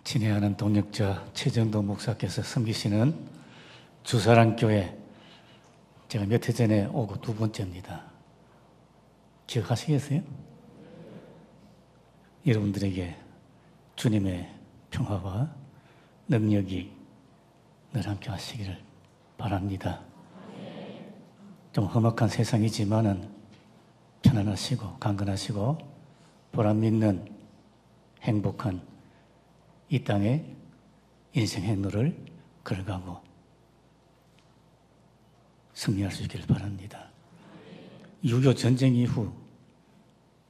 친애하는 동역자 최정도 목사께서 섬기시는 주사랑교회, 제가 몇 해 전에 오고 두 번째입니다. 기억하시겠어요? 여러분들에게 주님의 평화와 능력이 늘 함께 하시기를 바랍니다. 좀 험악한 세상이지만은 편안하시고 강건하시고 보람 있는 행복한 이 땅의 인생 행로를 걸어가고 승리할 수 있기를 바랍니다. 6.25 전쟁 이후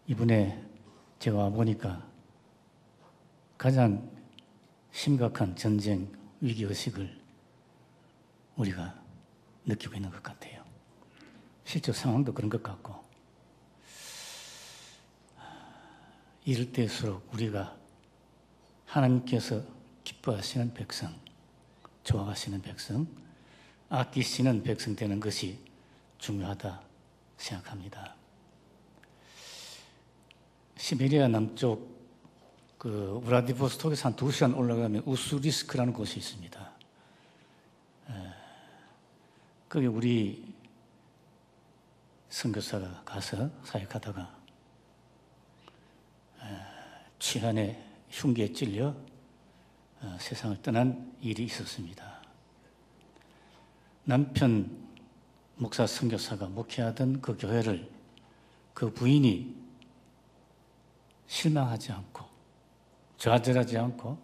이번에 제가 와보니까 가장 심각한 전쟁 위기의식을 우리가 느끼고 있는 것 같아요. 실제 상황도 그런 것 같고, 이럴 때일수록 우리가 하나님께서 기뻐하시는 백성, 좋아하시는 백성, 아끼시는 백성 되는 것이 중요하다 생각합니다. 시베리아 남쪽 우라디보스톡에서 한 2시간 올라가면 우스리스크라는 곳이 있습니다. 거기 우리 선교사가 가서 사역하다가 취한의 흉기에 찔려 세상을 떠난 일이 있었습니다. 남편 목사 선교사가 목회하던 그 교회를 그 부인이 실망하지 않고 좌절하지 않고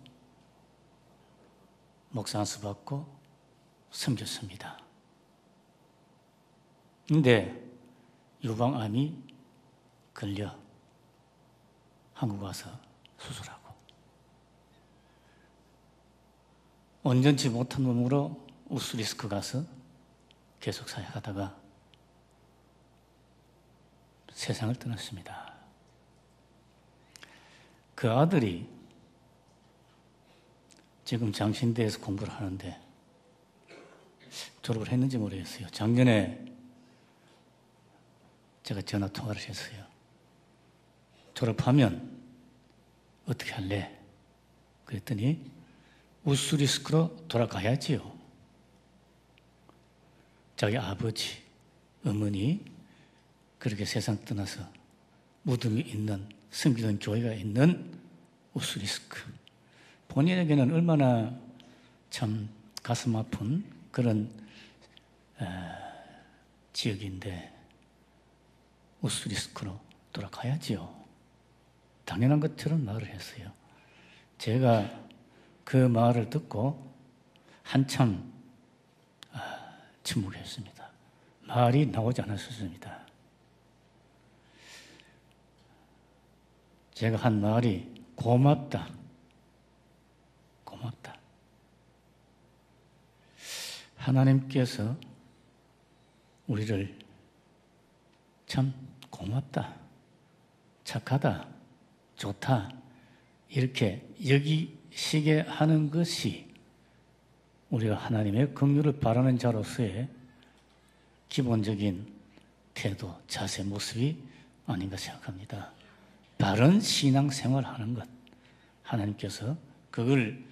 목사 안수 받고 섬겼습니다. 그런데 유방암이 걸려 한국 와서 수술하고 온전치 못한 몸으로 우스리스크 가서 계속 사역하다가 세상을 떠났습니다. 그 아들이 지금 장신대에서 공부를 하는데 졸업을 했는지 모르겠어요. 작년에 제가 전화 통화를 했어요. 졸업하면 어떻게 할래? 그랬더니 우스리스크로 돌아가야지요. 자기 아버지, 어머니 그렇게 세상 떠나서 무덤이 있는, 섬기던 교회가 있는 우스리스크. 본인에게는 얼마나 참 가슴 아픈 그런 지역인데 우스리스크로 돌아가야지요. 당연한 것처럼 말을 했어요. 제가 그 말을 듣고 한참 침묵했습니다. 말이 나오지 않았습니다. 제가 한 말이 고맙다. 고맙다. 하나님께서 우리를 참 고맙다, 착하다, 좋다 이렇게 여기시게 하는 것이 우리가 하나님의 긍휼을 바라는 자로서의 기본적인 태도, 자세, 모습이 아닌가 생각합니다. 바른 신앙생활 하는 것, 하나님께서 그걸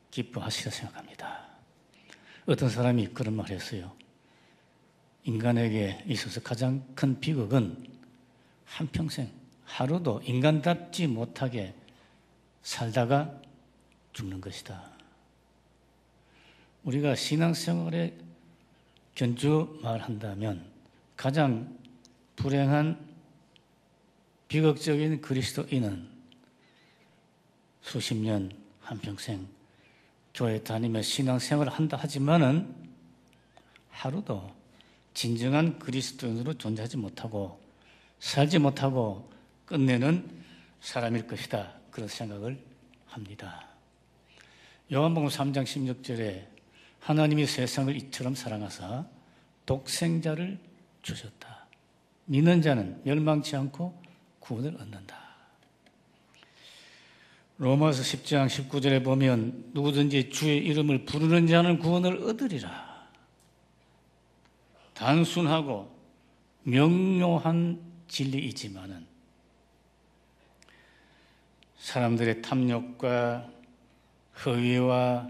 기뻐하시라 생각합니다. 어떤 사람이 그런 말 했어요. 인간에게 있어서 가장 큰 비극은 한평생 하루도 인간답지 못하게 살다가 죽는 것이다. 우리가 신앙생활에 견주 말한다면 가장 불행한 비극적인 그리스도인은 수십 년 한평생 교회 다니며 신앙생활을 한다 하지만은 하루도 진정한 그리스도인으로 존재하지 못하고 살지 못하고 끝내는 사람일 것이다. 그런 생각을 합니다. 요한복음 3장 16절에 하나님이 세상을 이처럼 사랑하사 독생자를 주셨다. 믿는 자는 멸망치 않고 구원을 얻는다. 로마서 10장 19절에 보면 누구든지 주의 이름을 부르는 자는 구원을 얻으리라. 단순하고 명료한 진리이지만은 사람들의 탐욕과 허위와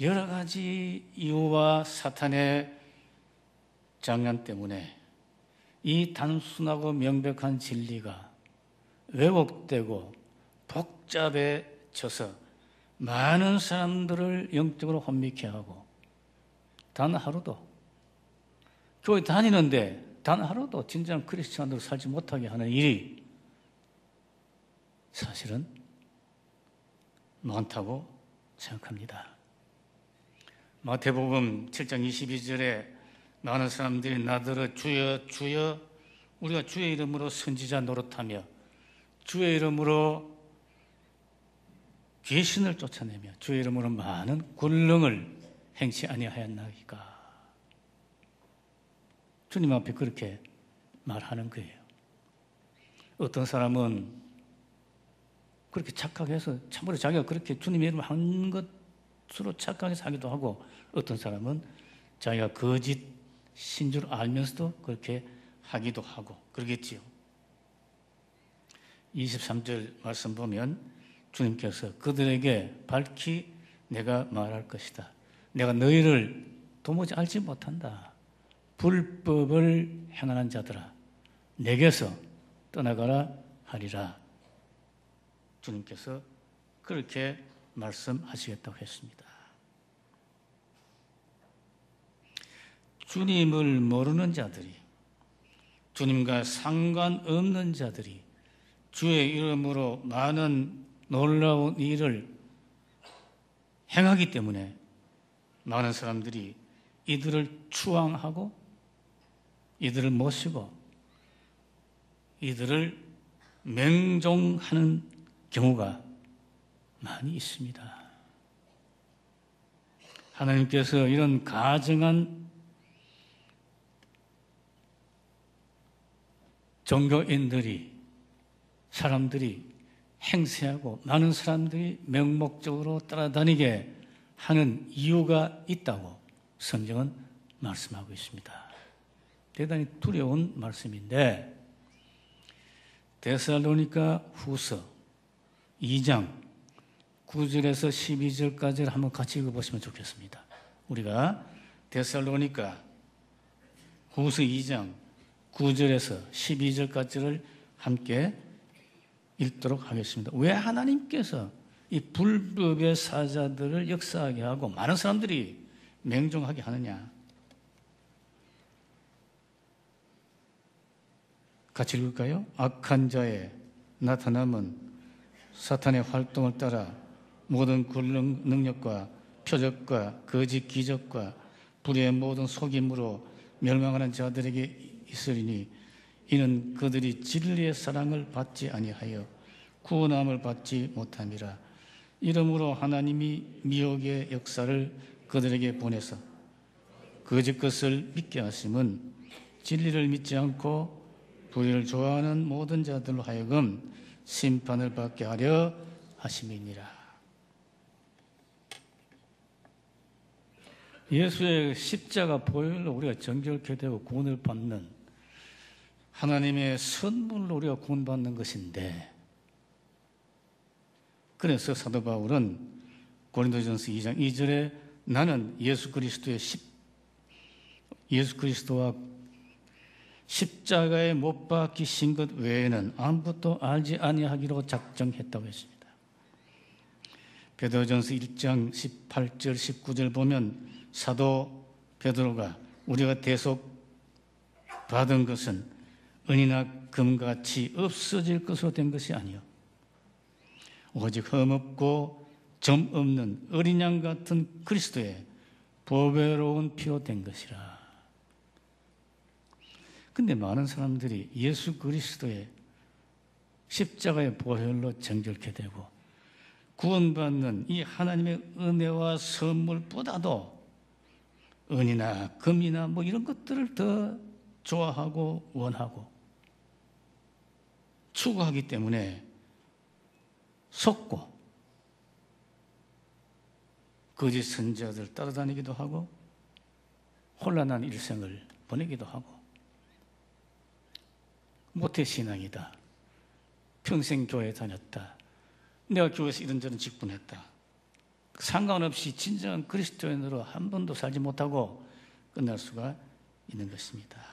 여러 가지 이유와 사탄의 장난 때문에 이 단순하고 명백한 진리가 왜곡되고 복잡해져서 많은 사람들을 영적으로 혼미케 하고 단 하루도 교회 다니는데 단 하루도 진정한 크리스찬으로 살지 못하게 하는 일이 사실은 많다고 생각합니다. 마태복음 7장 22절에 많은 사람들이 나더러 주여 주여 우리가 주의 이름으로 선지자 노릇하며 주의 이름으로 귀신을 쫓아내며 주의 이름으로 많은 권능을 행치 아니하였나이까. 주님 앞에 그렇게 말하는 거예요. 어떤 사람은 그렇게 착각해서 참으로 자기가 그렇게 주님의 이름을 한 것으로 착각해서 하기도 하고, 어떤 사람은 자기가 거짓인 줄 알면서도 그렇게 하기도 하고 그러겠지요. 23절 말씀 보면 주님께서 그들에게 밝히 내가 말할 것이다. 내가 너희를 도무지 알지 못한다. 불법을 행하는 자들아 내게서 떠나가라 하리라. 주님께서 그렇게 말씀하시겠다고 했습니다. 주님을 모르는 자들이, 주님과 상관없는 자들이 주의 이름으로 많은 놀라운 일을 행하기 때문에 많은 사람들이 이들을 추앙하고 이들을 모시고 이들을 맹종하는 경우가 많이 있습니다. 하나님께서 이런 가증한 종교인들이, 사람들이 행세하고 많은 사람들이 맹목적으로 따라다니게 하는 이유가 있다고 성경은 말씀하고 있습니다. 대단히 두려운 말씀인데, 데살로니가 후서 2장 9절에서 12절까지를 한번 같이 읽어보시면 좋겠습니다. 우리가 데살로니가 후서 2장 9절에서 12절까지를 함께 읽도록 하겠습니다. 왜 하나님께서 이 불법의 사자들을 역사하게 하고 많은 사람들이 맹종하게 하느냐? 같이 읽을까요? 악한 자의 나타남은 사탄의 활동을 따라 모든 권능 능력과 표적과 거짓 기적과 불의의 모든 속임으로 멸망하는 자들에게 있으리니 이는 그들이 진리의 사랑을 받지 아니하여 구원함을 받지 못함이라. 이러므로 하나님이 미혹의 역사를 그들에게 보내서 거짓 것을 믿게 하심은 진리를 믿지 않고 불의를 좋아하는 모든 자들로 하여금 심판을 받게 하려 하심이니라. 예수의 십자가 보혈로 우리가 정결케 되고 구원을 받는 하나님의 선물로 우리가 구원받는 것인데, 그래서 사도 바울은 고린도전서 2장 2절에 나는 예수 그리스도와 십자가에 못 박히신 것 외에는 아무것도 알지 아니하기로 작정했다고 했습니다. 베드로전서 1장 18절 19절 보면 사도 베드로가 우리가 대속 받은 것은 은이나 금같이 없어질 것으로 된 것이 아니요 오직 흠없고 점 없는 어린 양 같은 그리스도의 보배로운 피로 된 것이라. 근데 많은 사람들이 예수 그리스도의 십자가의 보혈로 정결케 되고 구원받는 이 하나님의 은혜와 선물보다도 은이나 금이나 뭐 이런 것들을 더 좋아하고 원하고 추구하기 때문에 속고 거짓 선지자들 따라다니기도 하고 혼란한 일생을 보내기도 하고 모태신앙이다, 평생 교회 다녔다, 내가 교회에서 이런저런 직분했다, 상관없이 진정한 그리스도인으로 한 번도 살지 못하고 끝날 수가 있는 것입니다.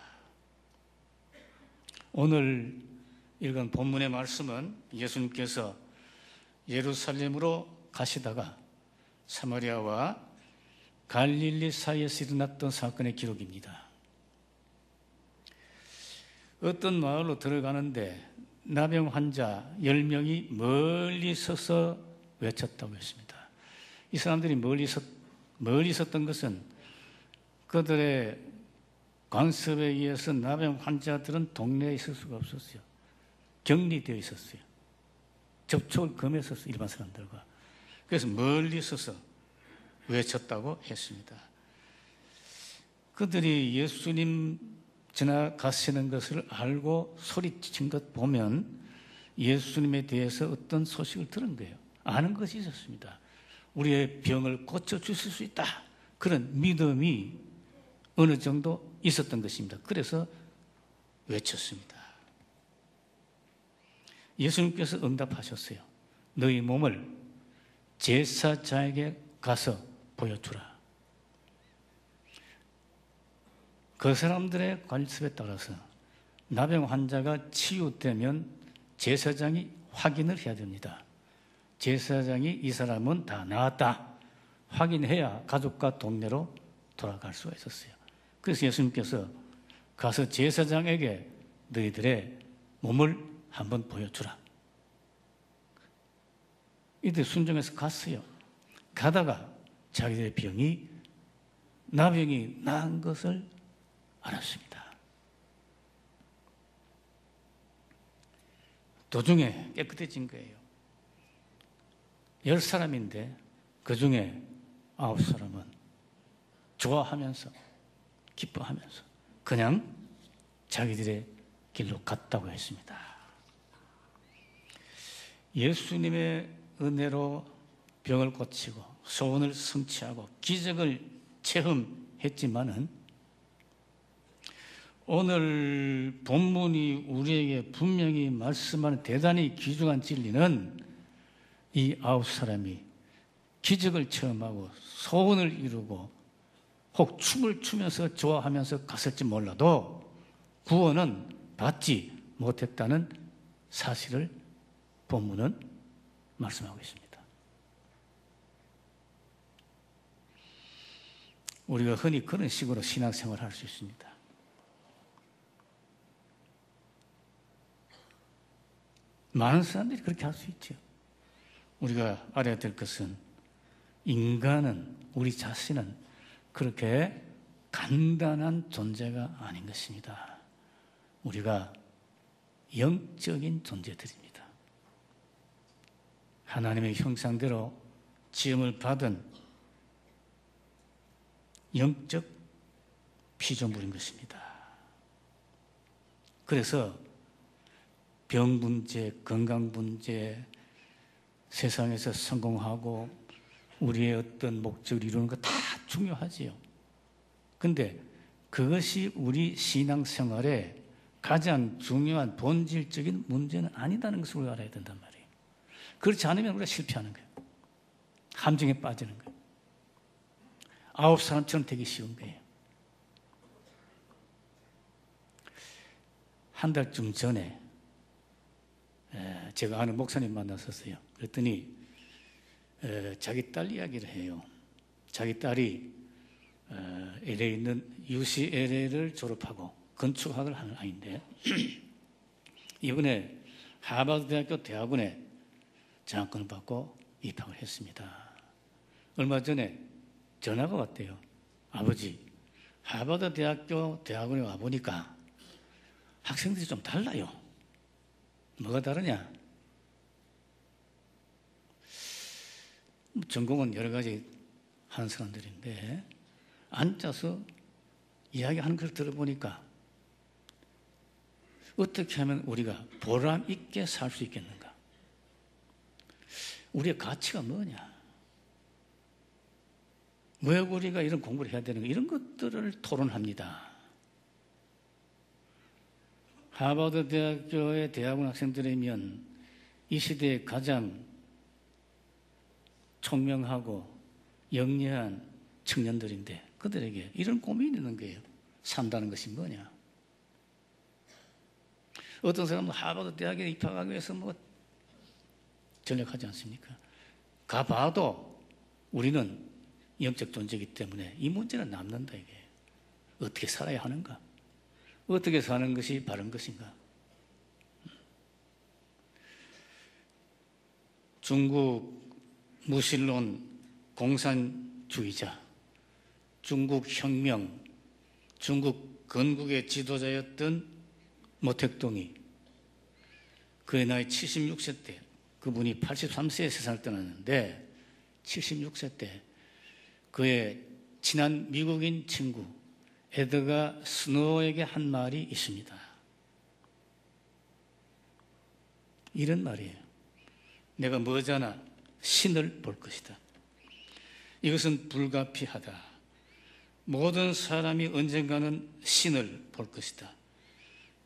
오늘 읽은 본문의 말씀은 예수님께서 예루살렘으로 가시다가 사마리아와 갈릴리 사이에서 일어났던 사건의 기록입니다. 어떤 마을로 들어가는데 나병 환자 10명이 멀리 서서 외쳤다고 했습니다. 이 사람들이 멀리 있었던 것은 그들의 관습에 의해서 나병 환자들은 동네에 있을 수가 없었어요. 격리되어 있었어요. 접촉을 금했었어요, 일반 사람들과. 그래서 멀리 서서 외쳤다고 했습니다. 그들이 예수님 지나가시는 것을 알고 소리친 것 보면 예수님에 대해서 어떤 소식을 들은 거예요. 아는 것이 있었습니다. 우리의 병을 고쳐주실 수 있다. 그런 믿음이 어느 정도 있었던 것입니다. 그래서 외쳤습니다. 예수님께서 응답하셨어요. 너희 몸을 제사장에게 가서 보여주라. 그 사람들의 관습에 따라서 나병 환자가 치유되면 제사장이 확인을 해야 됩니다. 제사장이 이 사람은 다 나았다 확인해야 가족과 동네로 돌아갈 수가 있었어요. 그래서 예수님께서 가서 제사장에게 너희들의 몸을 한번 보여주라. 이들 순종해서 갔어요. 가다가 자기들의 병이 나병이 나은 것을 알았습니다. 도중에 깨끗해진 거예요. 10사람인데 그 중에 9사람은 좋아하면서 기뻐하면서 그냥 자기들의 길로 갔다고 했습니다. 예수님의 은혜로 병을 고치고 소원을 성취하고 기적을 체험했지만은 오늘 본문이 우리에게 분명히 말씀하는 대단히 귀중한 진리는 이 9사람이 기적을 체험하고 소원을 이루고 혹 춤을 추면서 좋아하면서 갔을지 몰라도 구원은 받지 못했다는 사실을 본문은 말씀하고 있습니다. 우리가 흔히 그런 식으로 신앙생활을 할 수 있습니다. 많은 사람들이 그렇게 할 수 있죠. 우리가 알아야 될 것은 인간은, 우리 자신은 그렇게 간단한 존재가 아닌 것입니다. 우리가 영적인 존재들입니다. 하나님의 형상대로 지음을 받은 영적 피조물인 것입니다. 그래서 병 문제, 건강 문제, 세상에서 성공하고 우리의 어떤 목적을 이루는 거 다 중요하지요. 근데 그것이 우리 신앙생활의 가장 중요한 본질적인 문제는 아니다는 것을 우리가 알아야 된단 말이에요. 그렇지 않으면 우리가 실패하는 거예요. 함정에 빠지는 거예요. 9사람처럼 되기 쉬운 거예요. 한 달쯤 전에 제가 아는 목사님 만났었어요. 그랬더니 자기 딸 이야기를 해요. 자기 딸이 LA에 있는 UCLA를 졸업하고 건축학을 하는 아이인데 이번에 하버드 대학교 대학원에 장학금을 받고 입학을 했습니다. 얼마 전에 전화가 왔대요. 아버지, 하버드 대학교 대학원에 와보니까 학생들이 좀 달라요. 뭐가 다르냐? 전공은 여러 가지 하는 사람들인데 앉아서 이야기하는 걸 들어보니까 어떻게 하면 우리가 보람 있게 살 수 있겠는가? 우리의 가치가 뭐냐? 왜 우리가 이런 공부를 해야 되는가? 이런 것들을 토론합니다. 하버드 대학교의 대학원 학생들이면 이 시대에 가장 총명하고 영리한 청년들인데 그들에게 이런 고민이 있는 거예요. 산다는 것이 뭐냐? 어떤 사람은 하버드 대학에 입학하기 위해서 전력하지 않습니까? 가봐도 우리는 영적 존재이기 때문에 이 문제는 남는다 이게. 어떻게 살아야 하는가? 어떻게 사는 것이 바른 것인가? 중국 무신론 공산주의자, 중국 혁명, 중국 건국의 지도자였던 모택동이 그의 나이 76세 때, 그분이 83세에 세상을 떠났는데 76세 때 그의 친한 미국인 친구 에드가 스노우에게 한 말이 있습니다. 이런 말이에요. 내가 머지않아 신을 볼 것이다. 이것은 불가피하다. 모든 사람이 언젠가는 신을 볼 것이다.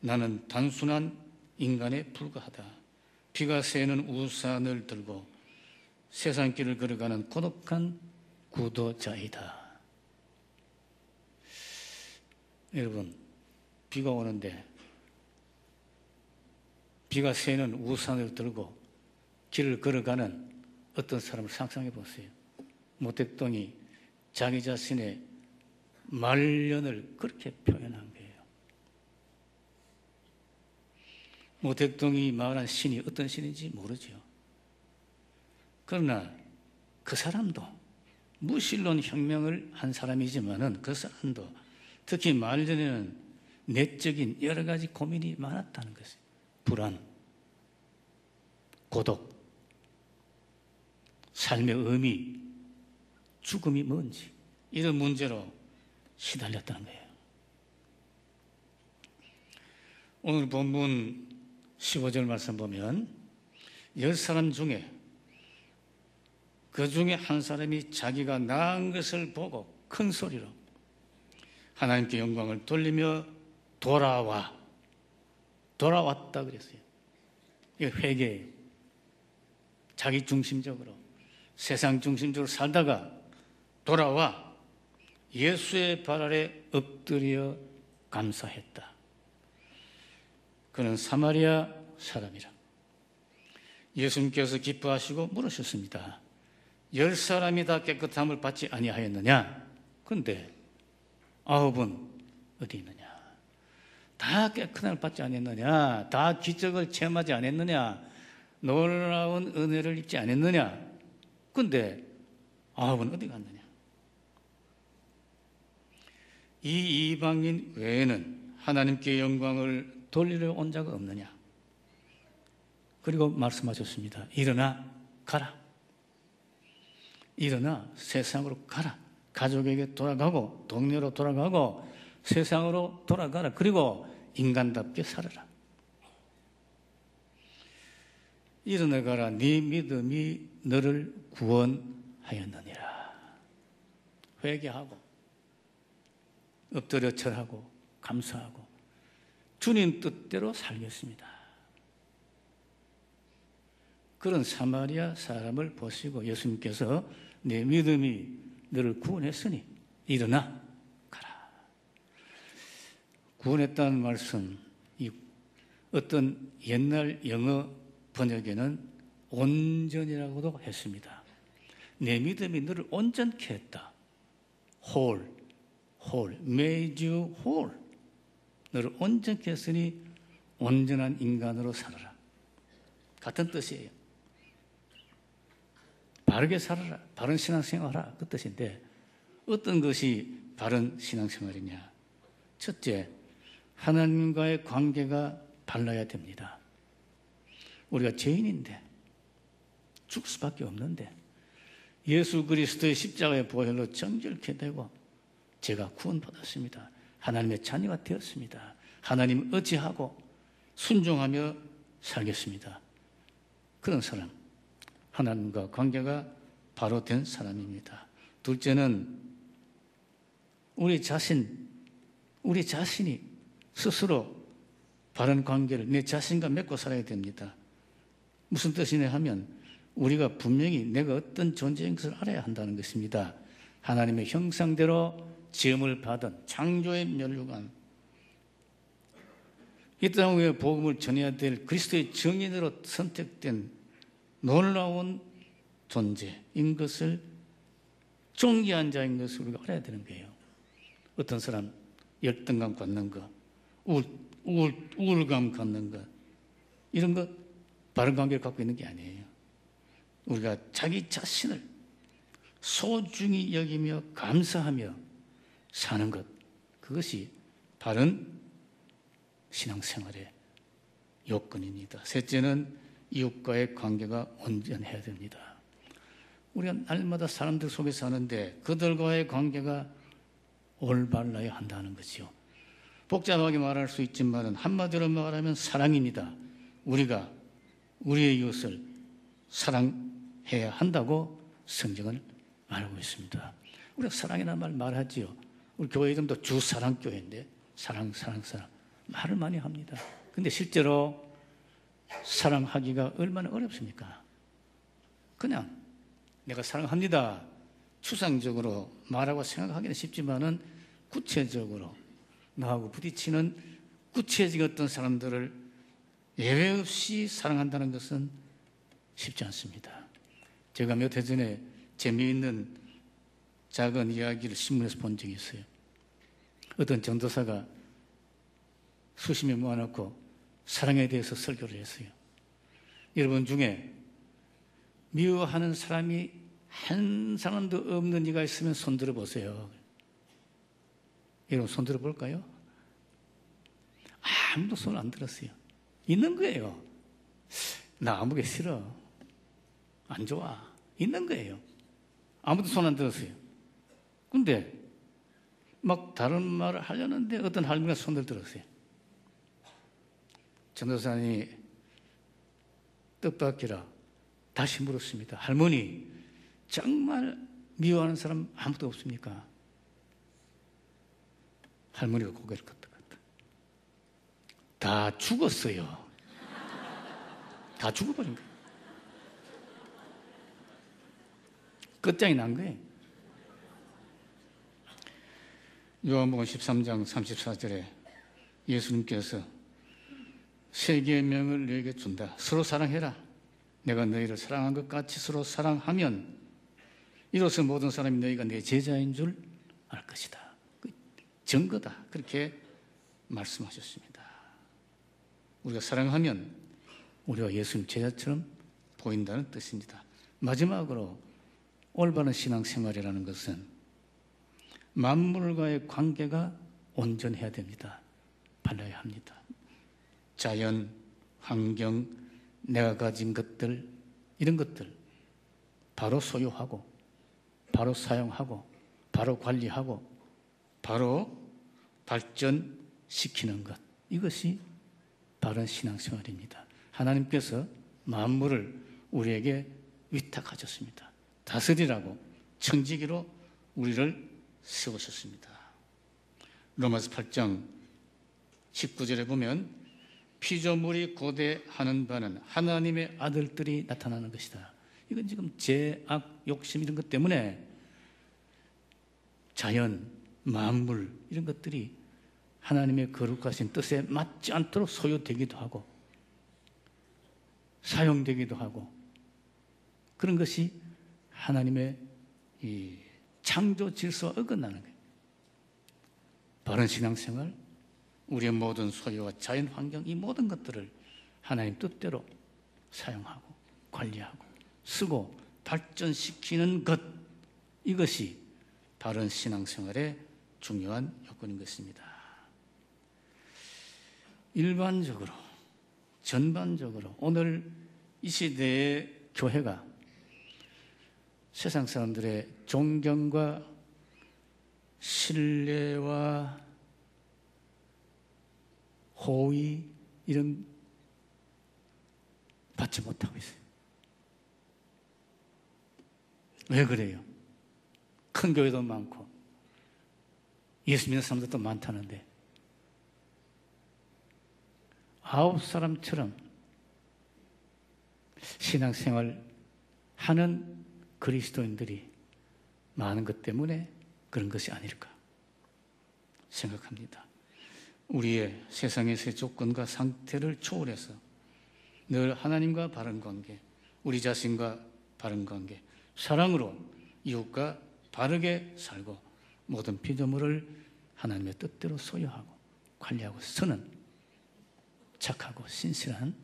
나는 단순한 인간에 불과하다. 비가 새는 우산을 들고 세상길을 걸어가는 고독한 구도자이다. 여러분, 비가 오는데 비가 새는 우산을 들고 길을 걸어가는 어떤 사람을 상상해 보세요. 모택동이 자기 자신의 말년을 그렇게 표현한 거예요. 모택동이 말한 신이 어떤 신인지 모르죠. 그러나 그 사람도 무신론 혁명을 한 사람이지만은 그 사람도 특히 말년에는 내적인 여러 가지 고민이 많았다는 것이에요. 불안, 고독, 삶의 의미, 죽음이 뭔지 이런 문제로 시달렸다는 거예요. 오늘 본문 15절 말씀 보면 10사람 중에 그 중에 한 사람이 자기가 나은 것을 보고 큰 소리로 하나님께 영광을 돌리며 돌아왔다 그랬어요. 이게 회개예요. 자기 중심적으로 세상 중심적으로 살다가 돌아와 예수의 발 아래 엎드려 감사했다. 그는 사마리아 사람이라. 예수님께서 기뻐하시고 물으셨습니다. 10사람이 다 깨끗함을 받지 아니하였느냐? 그런데 9은 어디 있느냐? 다 깨끗함을 받지 않았느냐? 다 기적을 체험하지 않았느냐? 놀라운 은혜를 입지 않았느냐? 그런데 9은 어디 갔느냐? 이 이방인 외에는 하나님께 영광을 돌리려 온 자가 없느냐? 그리고 말씀하셨습니다. 일어나 가라. 일어나 세상으로 가라. 가족에게 돌아가고 동료로 돌아가고 세상으로 돌아가라. 그리고 인간답게 살아라. 일어나가라. 네 믿음이 너를 구원하였느니라. 회개하고 엎드려 절하고 감사하고 주님 뜻대로 살겠습니다. 그런 사마리아 사람을 보시고 예수님께서 내 믿음이 너를 구원했으니 일어나 가라. 구원했다는 말씀, 어떤 옛날 영어 번역에는 온전이라고도 했습니다. 내 믿음이 너를 온전케 했다. whole, made you whole. 너를 온전케 했으니 온전한 인간으로 살아라. 같은 뜻이에요. 바르게 살아라. 바른 신앙생활하라. 그 뜻인데 어떤 것이 바른 신앙생활이냐? 첫째, 하나님과의 관계가 발라야 됩니다. 우리가 죄인인데 죽을 수밖에 없는데 예수 그리스도의 십자가의 보혈로 정결케 되고 제가 구원받았습니다. 하나님의 자녀가 되었습니다. 하나님 의지하고 순종하며 살겠습니다. 그런 사람, 하나님과 관계가 바로 된 사람입니다. 둘째는 우리 자신이 스스로 바른 관계를 내 자신과 맺고 살아야 됩니다. 무슨 뜻이냐 하면 우리가 분명히 내가 어떤 존재인 것을 알아야 한다는 것입니다. 하나님의 형상대로 지음을 받은 창조의 면류관, 이 땅 위에 복음을 전해야 될 그리스도의 증인으로 선택된 놀라운 존재인 것을, 존귀한 자인 것을 우리가 알아야 되는 거예요. 어떤 사람 열등감 갖는 것, 우울감 갖는 것, 이런 것 바른 관계를 갖고 있는 게 아니에요. 우리가 자기 자신을 소중히 여기며 감사하며 사는 것, 그것이 바른 신앙생활의 요건입니다. 셋째는 이웃과의 관계가 온전해야 됩니다. 우리가 날마다 사람들 속에 사는데 그들과의 관계가 올바라야 한다는 거죠. 복잡하게 말할 수 있지만 한마디로 말하면 사랑입니다. 우리가 우리의 이웃을 사랑해야 한다고 성경은 말하고 있습니다. 우리가 사랑이라는 말 말하지요. 우리 교회 이름도 주사랑교회인데 사랑 말을 많이 합니다. 근데 실제로 사랑하기가 얼마나 어렵습니까? 그냥 내가 사랑합니다 추상적으로 말하고 생각하기는 쉽지만은 구체적으로 나하고 부딪히는 구체적인 어떤 사람들을 예외 없이 사랑한다는 것은 쉽지 않습니다. 제가 몇 해 전에 재미있는 작은 이야기를 신문에서 본 적이 있어요. 어떤 전도사가 수십 명 모아놓고 사랑에 대해서 설교를 했어요. 여러분 중에 미워하는 사람이 한 사람도 없는 이가 있으면 손들어 보세요. 여러분 손들어 볼까요? 아무도 손 안 들었어요. 있는 거예요. 나 아무게 싫어. 안 좋아. 있는 거예요. 아무도 손 안 들었어요. 근데 막 다른 말을 하려는데 어떤 할머니가 손을 들었어요. 전도사님이 뜻밖이라 다시 물었습니다. 할머니, 정말 미워하는 사람 아무도 없습니까? 할머니가 고개를 끄덕끄덕. 다 죽었어요. 다 죽어버린 거예요. 끝장이 난 거예요. 요한복음 13장 34절에 예수님께서 세 개의 명을 너에게 준다. 서로 사랑해라. 내가 너희를 사랑한 것 같이 서로 사랑하면 이로써 모든 사람이 너희가 내 제자인 줄 알 것이다. 증거다. 그렇게 말씀하셨습니다. 우리가 사랑하면 우리가 예수님 제자처럼 보인다는 뜻입니다. 마지막으로 올바른 신앙생활이라는 것은 만물과의 관계가 온전해야 됩니다. 발라야 합니다. 자연, 환경, 내가 가진 것들, 이런 것들 바로 소유하고 바로 사용하고 바로 관리하고 바로 발전시키는 것, 이것이 바른 신앙생활입니다. 하나님께서 만물을 우리에게 위탁하셨습니다. 다스리라고, 청지기로 우리를 세우셨습니다. 로마서 8장 19절에 보면 피조물이 고대하는 바는 하나님의 아들들이 나타나는 것이다. 이건 지금 죄악, 욕심 이런 것 때문에 자연, 만물 이런 것들이 하나님의 거룩하신 뜻에 맞지 않도록 소유되기도 하고 사용되기도 하고, 그런 것이 하나님의 이 창조 질서와 어긋나는 거예요. 바른 신앙생활, 우리의 모든 소유와 자연 환경, 이 모든 것들을 하나님 뜻대로 사용하고 관리하고 쓰고 발전시키는 것, 이것이 바른 신앙생활의 중요한 요건인 것입니다. 일반적으로, 전반적으로 오늘 이 시대의 교회가 세상 사람들의 존경과 신뢰와 호의 이런 받지 못하고 있어요. 왜 그래요? 큰 교회도 많고 예수 믿는 사람들도 많다는데 9 사람처럼 신앙생활 하는 그리스도인들이 많은 것 때문에 그런 것이 아닐까 생각합니다. 우리의 세상에서의 조건과 상태를 초월해서 늘 하나님과 바른 관계, 우리 자신과 바른 관계, 사랑으로 이웃과 바르게 살고 모든 피조물을 하나님의 뜻대로 소유하고 관리하고 쓰는 착하고 신실한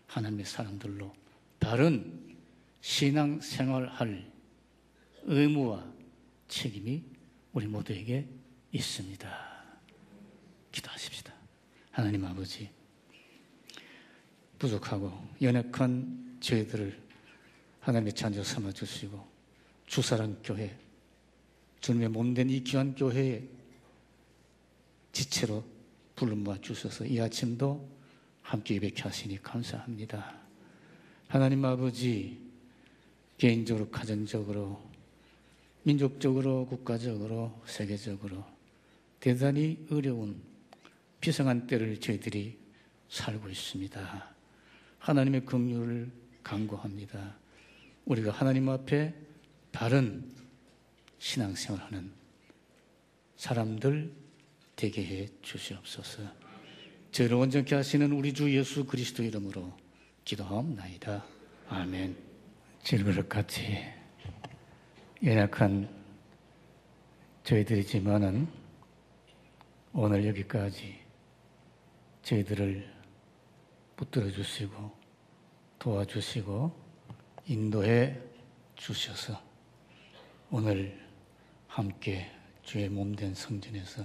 하나님의 사람들로 바른 신앙생활할 의무와 책임이 우리 모두에게 있습니다. 기도하십시다. 하나님 아버지, 부족하고 연약한 저희들을 하나님의 자녀 삼아주시고 주사랑교회, 주님의 몸된 이 귀한 교회의 지체로 불러 모아 주셔서 이 아침도 함께 예배케 하시니 감사합니다. 하나님 아버지, 개인적으로, 가정적으로, 민족적으로, 국가적으로, 세계적으로 대단히 어려운 비상한 때를 저희들이 살고 있습니다. 하나님의 긍휼을 간구합니다. 우리가 하나님 앞에 바른 신앙생활하는 사람들 되게 해 주시옵소서. 저희를 온전케 하시는 우리 주 예수 그리스도 이름으로 기도하옵나이다. 아멘. 질그릇같이 연약한 저희들이지만은 오늘 여기까지 저희들을 붙들어 주시고 도와주시고 인도해 주셔서 오늘 함께 주의 몸된 성전에서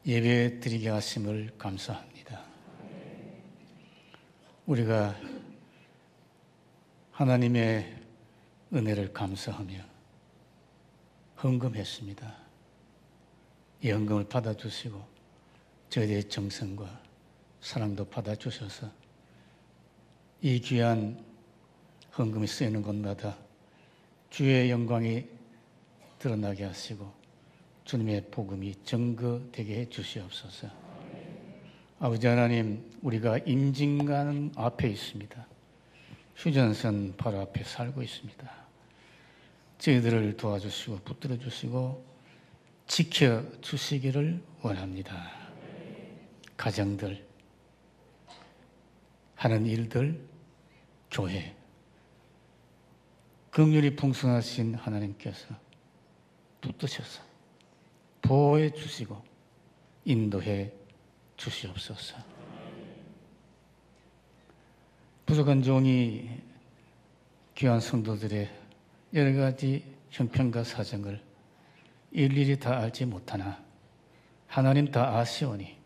예배 드리게 하심을 감사합니다. 우리가 하나님의 은혜를 감사하며 헌금했습니다. 이 헌금을 받아주시고 저희들의 정성과 사랑도 받아주셔서 이 귀한 헌금이 쓰이는 곳마다 주의 영광이 드러나게 하시고 주님의 복음이 증거되게 해 주시옵소서. 아버지 하나님, 우리가 임진강 앞에 있습니다. 휴전선 바로 앞에 살고 있습니다. 저희들을 도와주시고 붙들어 주시고 지켜주시기를 원합니다. 가정들, 하는 일들, 교회, 긍휼이 풍성하신 하나님께서 붙드셔서 보호해 주시고 인도해 주시옵소서. 부족한 종이 귀한 성도들의 여러 가지 형편과 사정을 일일이 다 알지 못하나 하나님 다 아시오니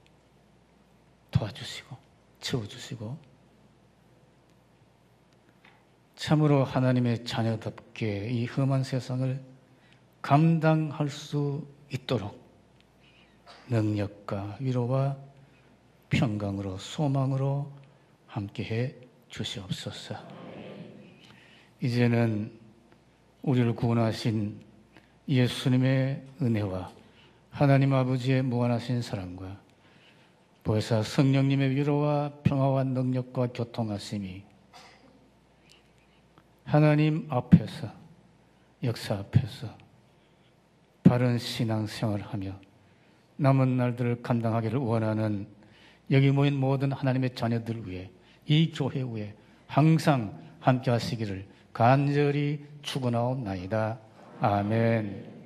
도와주시고 채워주시고 참으로 하나님의 자녀답게 이 험한 세상을 감당할 수 있도록 능력과 위로와 평강으로 소망으로 함께해 주시옵소서. 이제는 우리를 구원하신 예수님의 은혜와 하나님 아버지의 무한하신 사랑과 보혜사 성령님의 위로와 평화와 능력과 교통하심이 하나님 앞에서, 역사 앞에서 바른 신앙생활을 하며 남은 날들을 감당하기를 원하는 여기 모인 모든 하나님의 자녀들 위해, 이 교회 위에 항상 함께 하시기를 간절히 축원하옵나이다. 아멘.